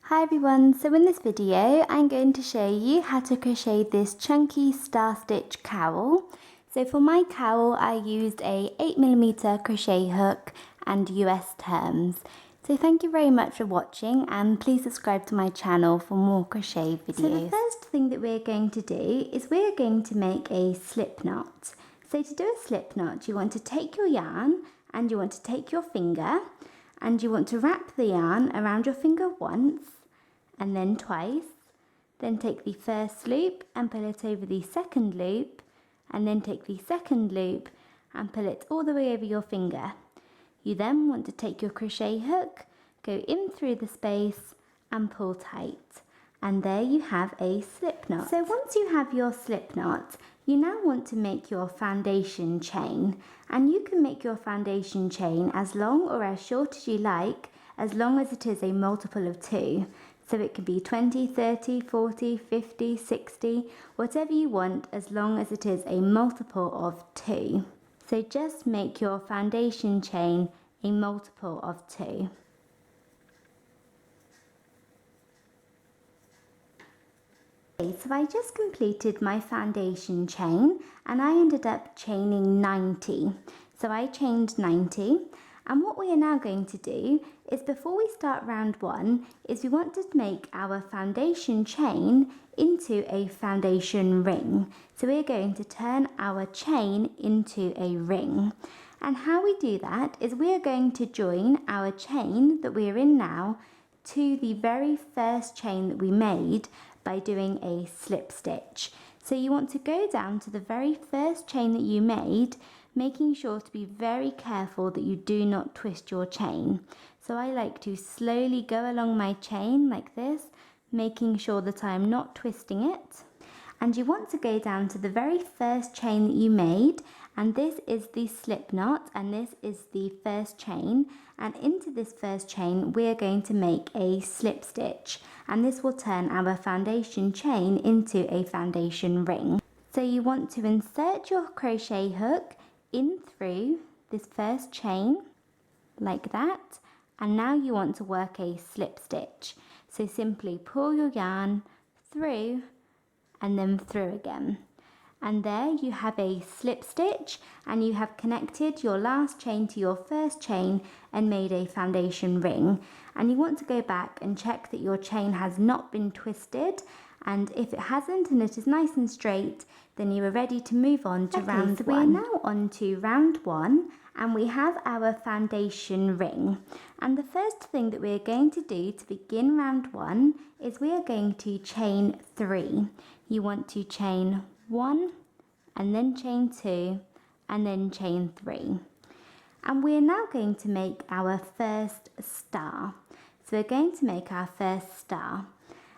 Hi everyone, so in this video I'm going to show you how to crochet this chunky star stitch cowl. So for my cowl I used a 8mm crochet hook and US terms. So thank you very much for watching and please subscribe to my channel for more crochet videos. So the first thing that we're going to do is we're going to make a slip knot. So to do a slip knot you want to take your yarn and you want to take your finger and you want to wrap the yarn around your finger once and then twice, then take the first loop and pull it over the second loop, and then take the second loop and pull it all the way over your finger. You then want to take your crochet hook, go in through the space and pull tight, and there you have a slip knot. So once you have your slip knot, you now want to make your foundation chain, and you can make your foundation chain as long or as short as you like, as long as it is a multiple of 2. So it can be 20, 30, 40, 50, 60, whatever you want, as long as it is a multiple of 2. So just make your foundation chain a multiple of 2. Okay, so I just completed my foundation chain and I ended up chaining 90. So I chained 90. And what we are now going to do is, before we start round 1, is we want to make our foundation chain into a foundation ring. So we're going to turn our chain into a ring. And how we do that is we are going to join our chain that we are in now to the very first chain that we made by doing a slip stitch. So you want to go down to the very first chain that you made, making sure to be very careful that you do not twist your chain. So I like to slowly go along my chain like this, making sure that I'm not twisting it. And you want to go down to the very first chain that you made, and this is the slip knot and this is the first chain, and into this first chain we're going to make a slip stitch, and this will turn our foundation chain into a foundation ring. So you want to insert your crochet hook in through this first chain like that, and now you want to work a slip stitch. So simply pull your yarn through and then through again, and there you have a slip stitch, and you have connected your last chain to your first chain and made a foundation ring. And you want to go back and check that your chain has not been twisted, and if it hasn't and it is nice and straight, then you are ready to move on to round 1. We're now on to round 1 and we have our foundation ring. And the first thing that we're going to do to begin round 1 is we are going to chain 3. You want to chain 1 and then chain 2 and then chain 3. And we're now going to make our first star. So we're going to make our first star.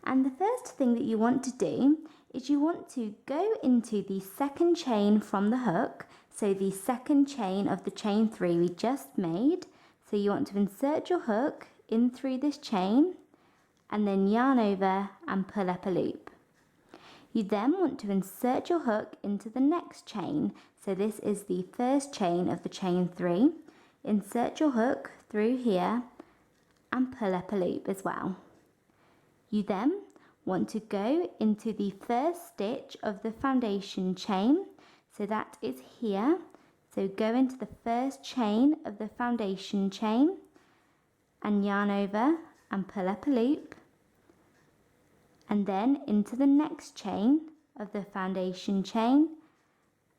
And the first thing that you want to do is you want to go into the second chain from the hook, so the second chain of the chain 3 we just made. So you want to insert your hook in through this chain and then yarn over and pull up a loop. You then want to insert your hook into the next chain, so this is the first chain of the chain 3. Insert your hook through here and pull up a loop as well. You then want to go into the first stitch of the foundation chain, so that is here. So go into the first chain of the foundation chain and yarn over and pull up a loop, and then into the next chain of the foundation chain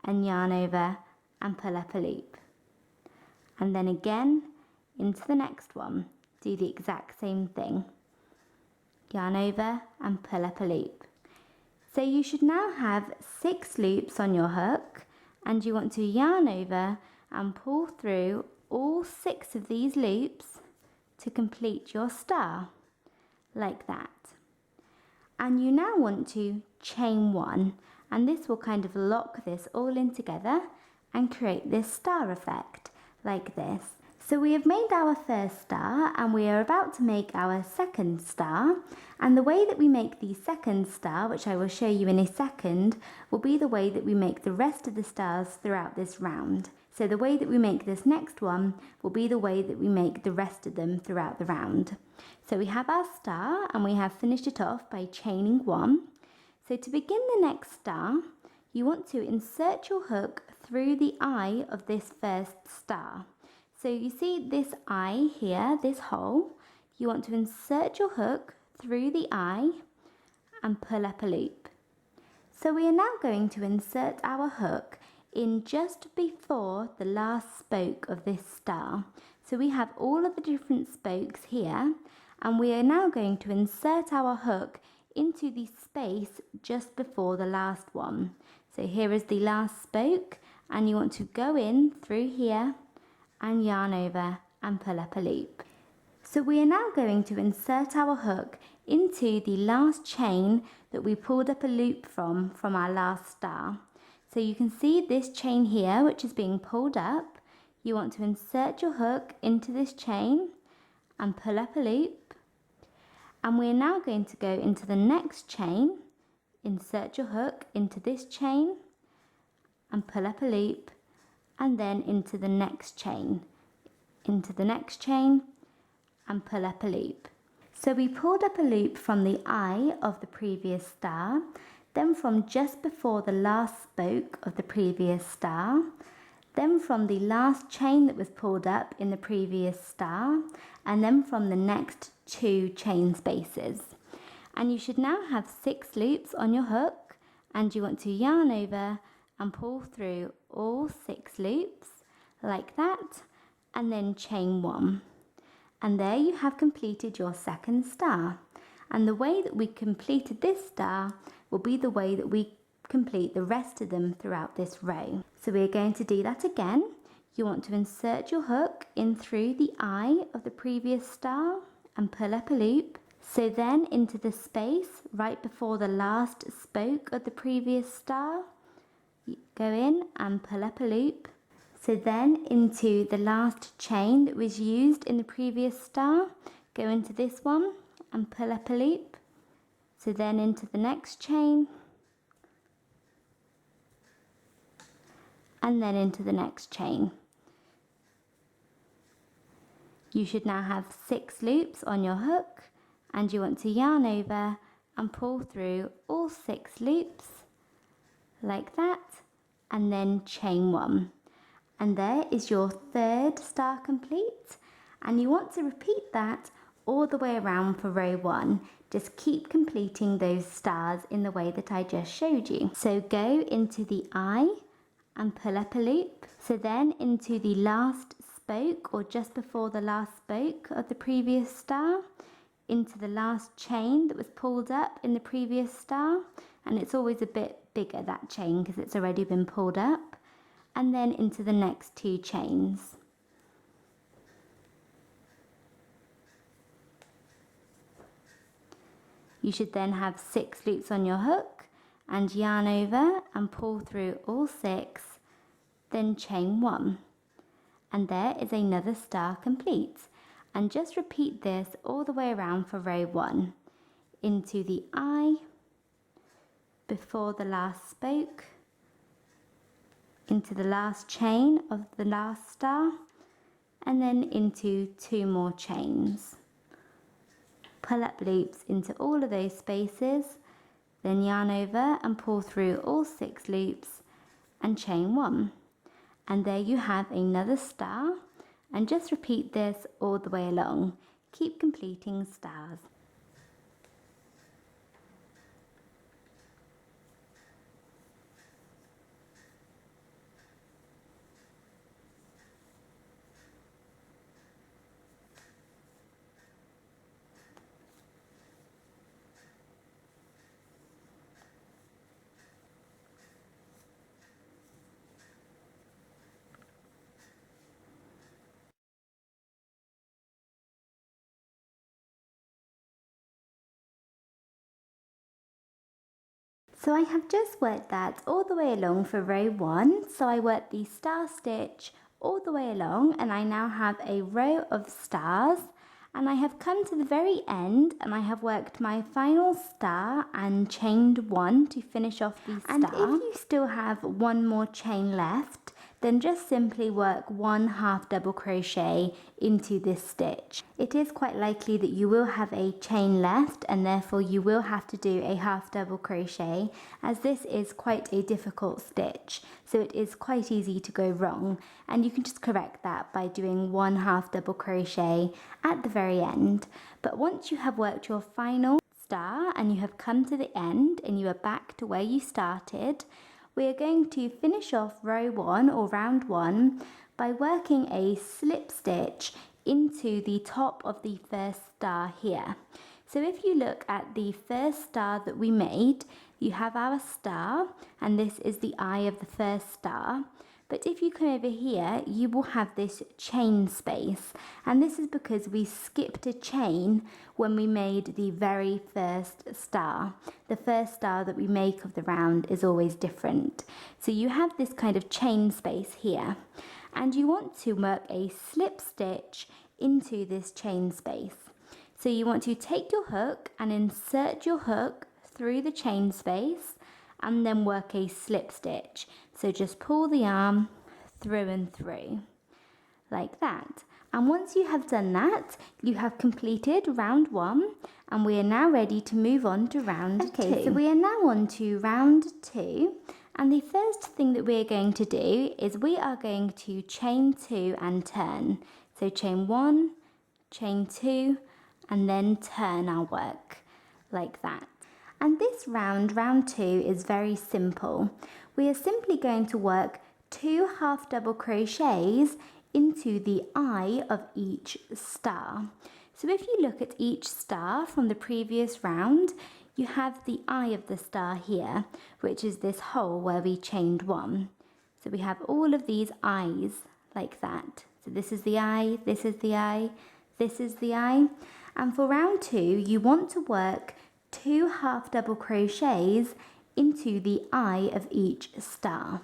and yarn over and pull up a loop, and then again into the next one, do the exact same thing. Yarn over and pull up a loop. So you should now have 6 loops on your hook, and you want to yarn over and pull through all 6 of these loops to complete your star, like that. And you now want to chain 1, and this will kind of lock this all in together and create this star effect, like this. So we have made our first star and we are about to make our second star, and the way that we make the second star, which I will show you in a second, will be the way that we make the rest of the stars throughout this round. So the way that we make this next one will be the way that we make the rest of them throughout the round. So we have our star and we have finished it off by chaining 1. So to begin the next star, you want to insert your hook through the eye of this first star. So you see this eye here, this hole, you want to insert your hook through the eye and pull up a loop. So we are now going to insert our hook in just before the last spoke of this star. So we have all of the different spokes here, and we are now going to insert our hook into the space just before the last one. So here is the last spoke, and you want to go in through here and yarn over and pull up a loop. So we are now going to insert our hook into the last chain that we pulled up a loop from our last star. So you can see this chain here which is being pulled up. You want to insert your hook into this chain and pull up a loop. And we're now going to go into the next chain, insert your hook into this chain and pull up a loop, and then into the next chain, and pull up a loop. So we pulled up a loop from the eye of the previous star, then from just before the last spoke of the previous star, then from the last chain that was pulled up in the previous star, and then from the next 2 chain spaces. And you should now have 6 loops on your hook, and you want to yarn over and pull through all 6 loops like that, and then chain 1. And there you have completed your second star. And the way that we completed this star will be the way that we complete the rest of them throughout this row. So we're going to do that again. You want to insert your hook in through the eye of the previous star and pull up a loop. So then into the space right before the last spoke of the previous star, go in and pull up a loop. So then into the last chain that was used in the previous star, go into this one and pull up a loop. So then into the next chain, and then into the next chain. You should now have 6 loops on your hook, and you want to yarn over and pull through all 6 loops like that, and then chain 1. And there is your third star complete, and you want to repeat that all the way around for row 1. Just keep completing those stars in the way that I just showed you. So go into the eye and pull up a loop. So then into the last spoke, or just before the last spoke of the previous star, into the last chain that was pulled up in the previous star, and it's always a bit bigger, that chain, because it's already been pulled up, and then into the next 2 chains. You should then have 6 loops on your hook and yarn over and pull through all 6, then chain 1. And there is another star complete. And just repeat this all the way around for row 1. Into the eye, before the last spoke, into the last chain of the last star, and then into 2 more chains. Pull up loops into all of those spaces, then yarn over and pull through all 6 loops and chain 1. And there you have another star, and just repeat this all the way along. Keep completing stars. So I have just worked that all the way along for row 1. So I worked the star stitch all the way along, and I now have a row of stars, and I have come to the very end and I have worked my final star and chained 1 to finish off the star. And if you still have 1 more chain left, then just simply work 1 half double crochet into this stitch. It is quite likely that you will have a chain left and therefore you will have to do a half double crochet, as this is quite a difficult stitch, so it is quite easy to go wrong, and you can just correct that by doing 1 half double crochet at the very end. But once you have worked your final star and you have come to the end and you are back to where you started, we are going to finish off row 1 or round 1 by working a slip stitch into the top of the first star here. So if you look at the first star that we made, you have our star, and this is the eye of the first star. But if you come over here, you will have this chain space, and this is because we skipped a chain when we made the very first star. The first star that we make of the round is always different. So you have this kind of chain space here, and you want to work a slip stitch into this chain space. So you want to take your hook and insert your hook through the chain space and then work a slip stitch. So just pull the yarn through and through, like that. And once you have done that, you have completed round 1, and we are now ready to move on to round 2. So we are now on to round 2, and the first thing that we are going to do is we are going to chain 2 and turn. So chain 1, chain 2, and then turn our work, like that. And this round 2, is very simple. We are simply going to work 2 half double crochets into the eye of each star. So if you look at each star from the previous round, you have the eye of the star here, which is this hole where we chained 1. So we have all of these eyes like that. So this is the eye, this is the eye, this is the eye. And for round 2, you want to work 2 half double crochets into the eye of each star.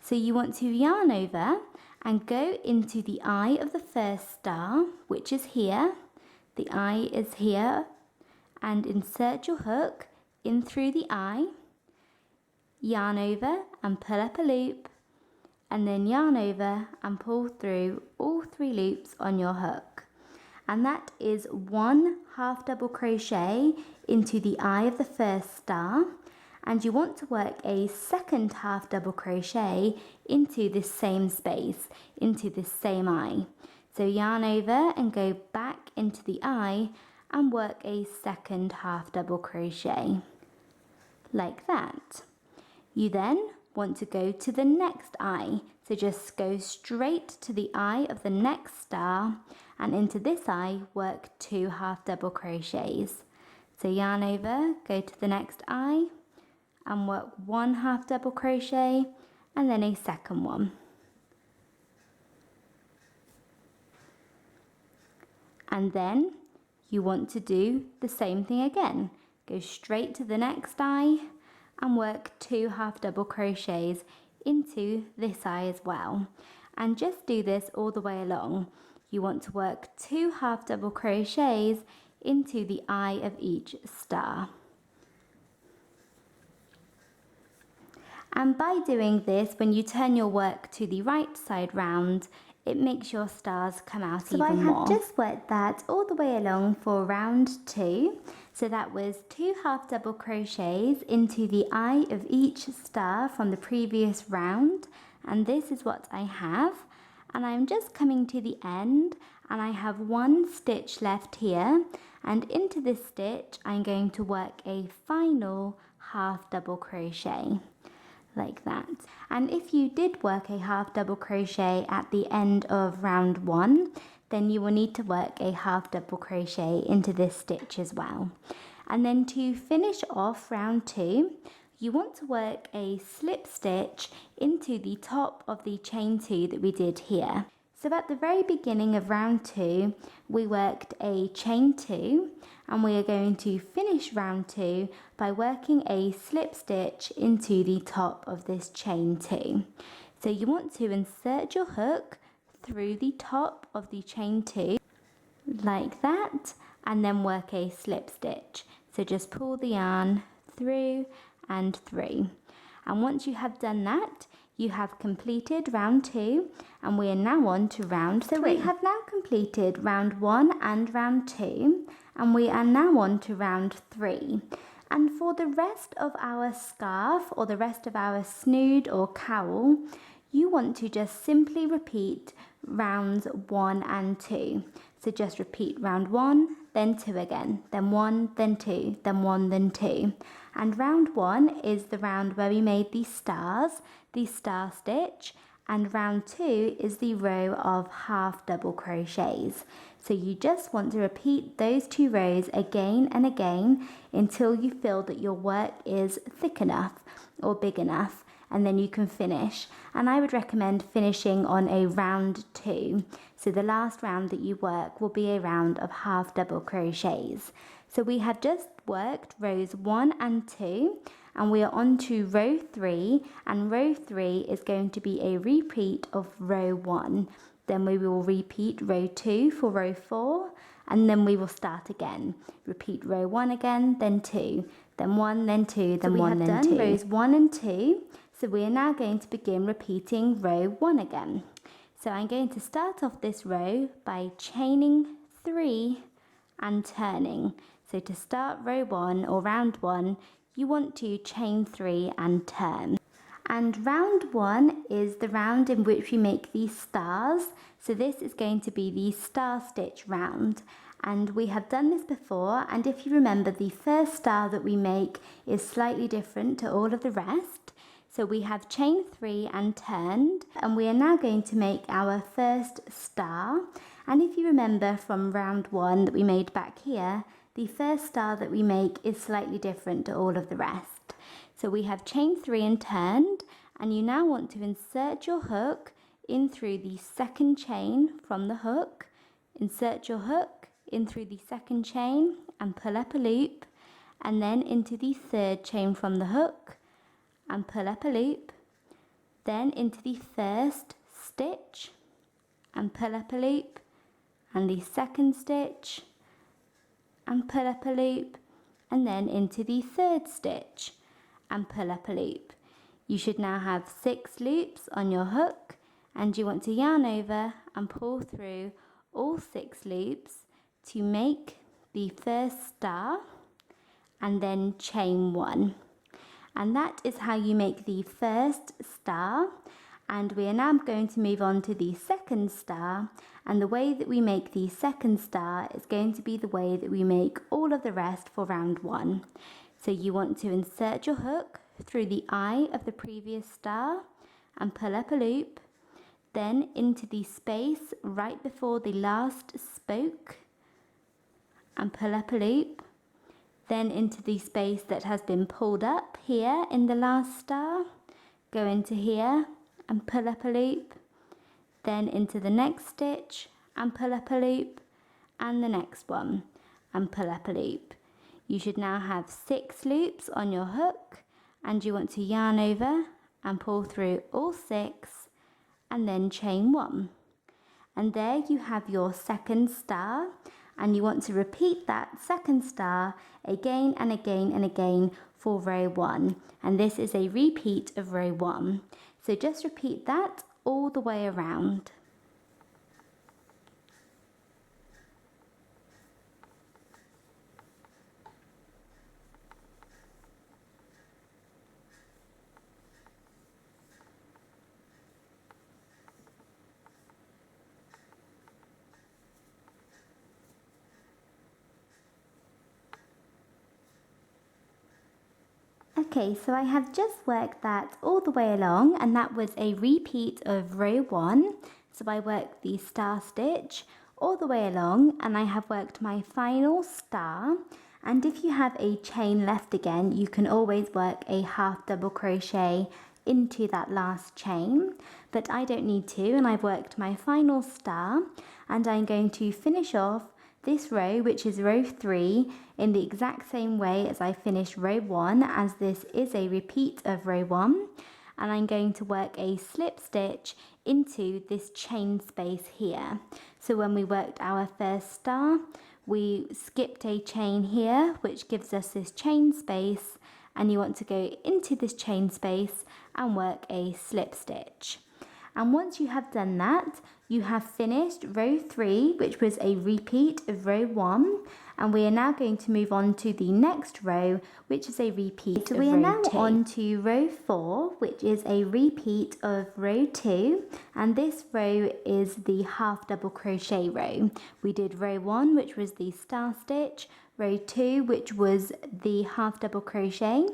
So you want to yarn over and go into the eye of the first star, which is here. The eye is here, and insert your hook in through the eye, yarn over and pull up a loop, and then yarn over and pull through all 3 loops on your hook. And that is 1 half double crochet into the eye of the first star, and you want to work a second half double crochet into this same space, into this same eye. So yarn over and go back into the eye and work a second half double crochet, like that. You then want to go to the next eye, so just go straight to the eye of the next star, and into this eye work 2 half double crochets. So yarn over, go to the next eye and work 1 half double crochet and then a second one. And then you want to do the same thing again. Go straight to the next eye and work 2 half double crochets into this eye as well. And just do this all the way along. You want to work 2 half double crochets into the eye of each star. And by doing this, when you turn your work to the right side round, it makes your stars come out even more. So I have just worked that all the way along for round 2. So that was 2 half double crochets into the eye of each star from the previous round. And this is what I have. And I'm just coming to the end, and I have 1 stitch left here. And into this stitch, I'm going to work a final half double crochet, like that. And if you did work a half double crochet at the end of round 1, then you will need to work a half double crochet into this stitch as well. And then to finish off round 2, you want to work a slip stitch into the top of the chain 2 that we did here. So at the very beginning of round 2, we worked a chain 2, and we are going to finish round 2 by working a slip stitch into the top of this chain 2. So you want to insert your hook through the top of the chain 2, like that, and then work a slip stitch. So just pull the yarn through and through. And once you have done that, you have completed round 2 and we are now on to round 3. So we have now completed round 1 and round 2 and we are now on to round 3. And for the rest of our scarf or the rest of our snood or cowl, you want to just simply repeat rounds 1 and 2. So just repeat round 1, then 2 again, then 1, then 2, then 1, then 2. And round 1 is the round where we made these stars, the star stitch, and round 2 is the row of half double crochets. So you just want to repeat those 2 rows again and again until you feel that your work is thick enough or big enough, and then you can finish. And I would recommend finishing on a round 2. So the last round that you work will be a round of half double crochets. So we have just worked rows 1 and 2 and we are on to row 3, and row 3 is going to be a repeat of row 1. Then we will repeat row 2 for row 4 and then we will start again. Repeat row 1 again, then 2, then 1, then 2, then 1, then 2. So we have done rows 1 and 2. So we are now going to begin repeating row 1 again. So I'm going to start off this row by chaining 3 and turning. So to start row 1 or round 1, you want to chain 3 and turn. And round 1 is the round in which we make these stars. So this is going to be the star stitch round. And we have done this before, and if you remember, the first star that we make is slightly different to all of the rest. So we have chained 3 and turned, and we are now going to make our first star. And if you remember from round 1 that we made back here, the first star that we make is slightly different to all of the rest. So we have chained 3 and turned, and you now want to insert your hook in through the second chain from the hook. Insert your hook in through the second chain and pull up a loop, and then into the third chain from the hook and pull up a loop, then into the first stitch and pull up a loop, and the second stitch and pull up a loop, and then into the third stitch and pull up a loop. You should now have 6 loops on your hook, and you want to yarn over and pull through all 6 loops to make the first star and then chain 1. And that is how you make the first star. And we are now going to move on to the second star, and the way that we make the second star is going to be the way that we make all of the rest for round 1. So you want to insert your hook through the eye of the previous star and pull up a loop, then into the space right before the last spoke and pull up a loop, then into the space that has been pulled up here in the last star, go into here and pull up a loop, then into the next stitch and pull up a loop, and the next one and pull up a loop. You should now have 6 loops on your hook, and you want to yarn over and pull through all 6 and then chain 1. And there you have your second star, and you want to repeat that second star again and again and again for row 1, and this is a repeat of row 1. So just repeat that all the way around. Okay, so I have just worked that all the way along, and that was a repeat of row 1. So I worked the star stitch all the way along, and I have worked my final star. And if you have a chain left again, you can always work a half double crochet into that last chain, but I don't need to, and I've worked my final star, and I'm going to finish off this row, which is row 3, in the exact same way as I finished row 1, as this is a repeat of row 1, and I'm going to work a slip stitch into this chain space here. So when we worked our first star, we skipped a chain here, which gives us this chain space, and you want to go into this chain space and work a slip stitch. And once you have done that, you have finished row 3, which was a repeat of row 1, and we are now going to move on to the next row, which is a repeat of row 2. So we are now on to row 4, which is a repeat of row 2, and this row is the half double crochet row. We did row 1, which was the star stitch, row 2, which was the half double crochet.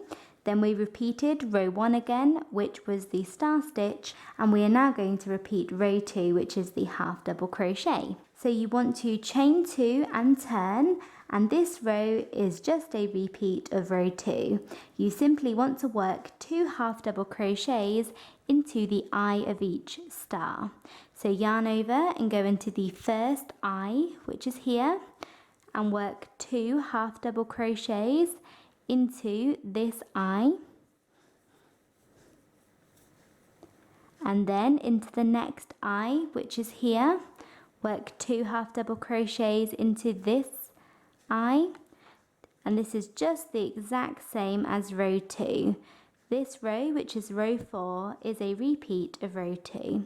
Then we repeated row 1 again, which was the star stitch, and we are now going to repeat row 2, which is the half double crochet. So you want to chain 2 and turn, and this row is just a repeat of row 2. You simply want to work 2 half double crochets into the eye of each star. So yarn over and go into the first eye, which is here, and work 2 half double crochets into this eye, and then into the next eye, which is here, work 2 half double crochets into this eye, and this is just the exact same as row 2. This row, which is row 4, is a repeat of row 2.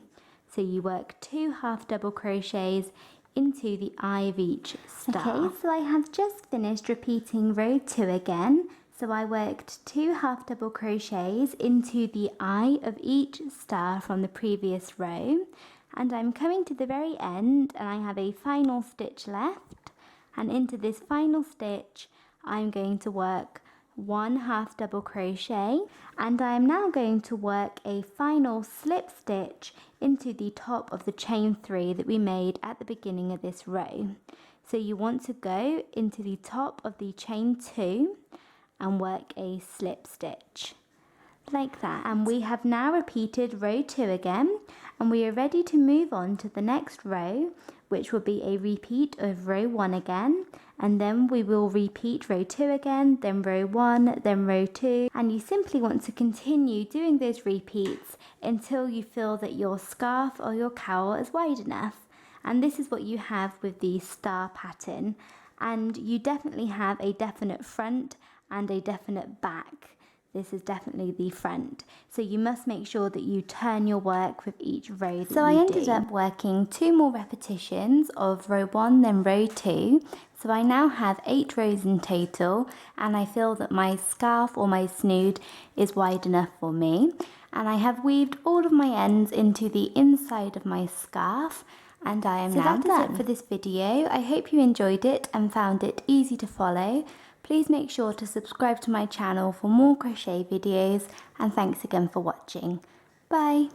So you work 2 half double crochets into the eye of each star. Okay, so I have just finished repeating row 2 again. So I worked 2 half double crochets into the eye of each star from the previous row, and I'm coming to the very end and I have a final stitch left, and into this final stitch I'm going to work 1 half double crochet, and I am now going to work a final slip stitch into the top of the chain 3 that we made at the beginning of this row. So you want to go into the top of the chain 2 and work a slip stitch like that. And we have now repeated row 2 again, and we are ready to move on to the next row, which will be a repeat of row 1 again, and then we will repeat row 2 again, then row 1, then row 2, and you simply want to continue doing those repeats until you feel that your scarf or your cowl is wide enough. And this is what you have with the star pattern, and you definitely have a definite front and a definite back. This is definitely the front, so you must make sure that you turn your work with each row that you do. So I ended up working 2 more repetitions of row 1 then row 2, so I now have 8 rows in total, and I feel that my scarf or my snood is wide enough for me. And I have weaved all of my ends into the inside of my scarf, and I am now done. So that is it for this video. I hope you enjoyed it and found it easy to follow. Please make sure to subscribe to my channel for more crochet videos, and thanks again for watching. Bye!